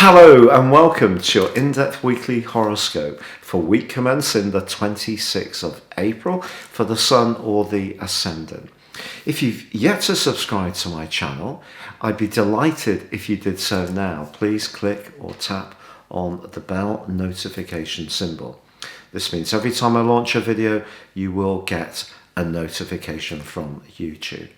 Hello and welcome to your in-depth weekly horoscope for week commencing the 26th of April for the Sun or the Ascendant. If you've yet to subscribe to my channel, I'd be delighted if you did so now. Please click or tap on the bell notification symbol. This means every time I launch a video, you will get a notification from YouTube.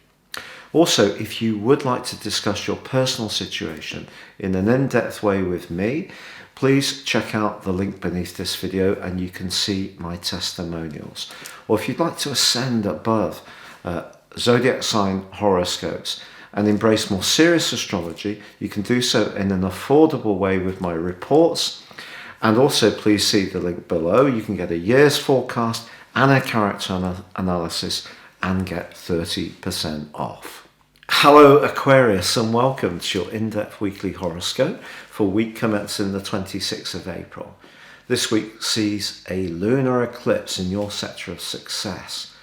Also, if you would like to discuss your personal situation in an in-depth way with me, please check out the link beneath this video and you can see my testimonials. Or if you'd like to ascend above Zodiac sign horoscopes and embrace more serious astrology, you can do so in an affordable way with my reports. And also please see the link below. You can get a year's forecast and a character analysis and get 30% off. Hello Aquarius and welcome to your in-depth weekly horoscope for week commencing the 26th of April. This week sees a lunar eclipse in your sector of success.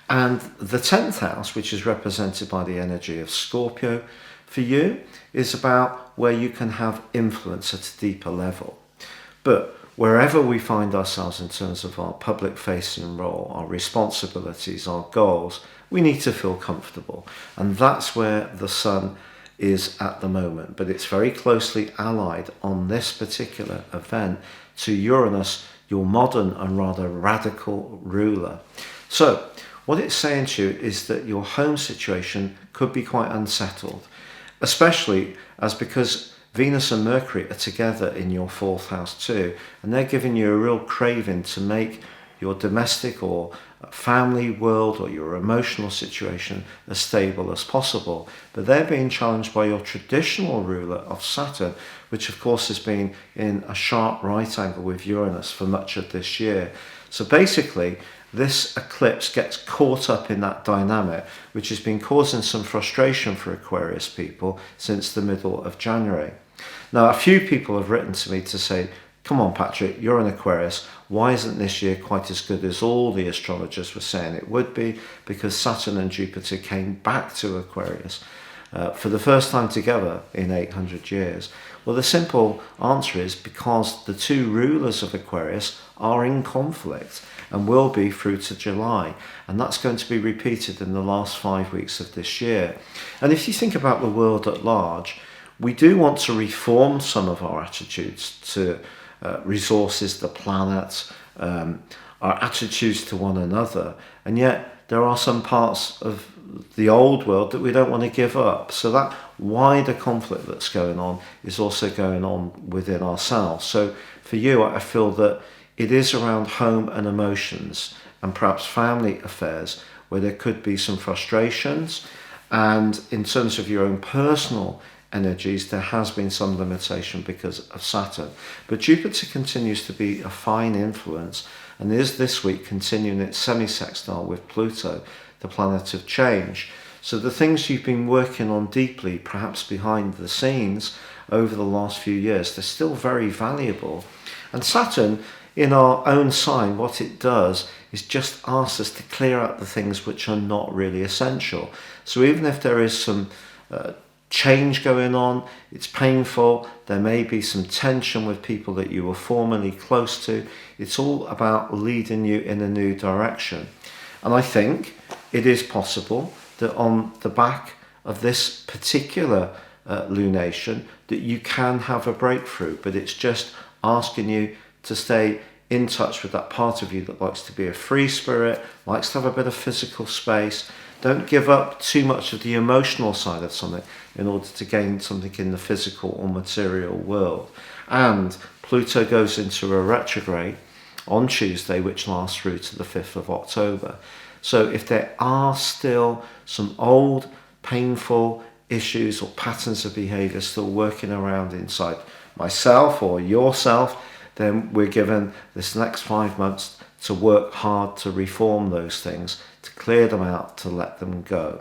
And the 10th house, which is represented by the energy of Scorpio, for you is about where you can have influence at a deeper level. But wherever we find ourselves in terms of our public facing role, our responsibilities, our goals, we need to feel comfortable. And that's where the Sun is at the moment. But it's very closely allied on this particular event to Uranus, your modern and rather radical ruler. So what it's saying to you is that your home situation could be quite unsettled, especially because Venus and Mercury are together in your 4th house too, and they're giving you a real craving to make your domestic or family world or your emotional situation as stable as possible. But they're being challenged by your traditional ruler of Saturn, which of course has been in a sharp right angle with Uranus for much of this year. So basically, this eclipse gets caught up in that dynamic, which has been causing some frustration for Aquarius people since the middle of January. Now, a few people have written to me to say, come on, Patrick, you're an Aquarius. Why isn't this year quite as good as all the astrologers were saying it would be? Because Saturn and Jupiter came back to Aquarius for the first time together in 800 years. Well, the simple answer is because the two rulers of Aquarius are in conflict and will be through to July. And that's going to be repeated in the last 5 weeks of this year. And if you think about the world at large, we do want to reform some of our attitudes to resources, the planet, our attitudes to one another, and yet there are some parts of the old world that we don't want to give up. So that wider conflict that's going on is also going on within ourselves. So for you, I feel that it is around home and emotions and perhaps family affairs where there could be some frustrations, and in terms of your own personal energies, there has been some limitation because of Saturn. But Jupiter continues to be a fine influence and is this week continuing its semi-sextile with Pluto, the planet of change. So the things you've been working on deeply, perhaps behind the scenes over the last few years, they're still very valuable. And Saturn, in our own sign, what it does is just ask us to clear out the things which are not really essential. So even if there is some change going on, it's painful, there may be some tension with people that you were formerly close to, it's all about leading you in a new direction. And I think it is possible that on the back of this particular lunation that you can have a breakthrough, but it's just asking you to stay in touch with that part of you that likes to be a free spirit, likes to have a bit of physical space. Don't give up too much of the emotional side of something in order to gain something in the physical or material world. And Pluto goes into a retrograde on Tuesday, which lasts through to the 5th of October. So if there are still some old, painful issues or patterns of behavior still working around inside myself or yourself, then we're given this next 5 months to work hard to reform those things, to clear them out, to let them go.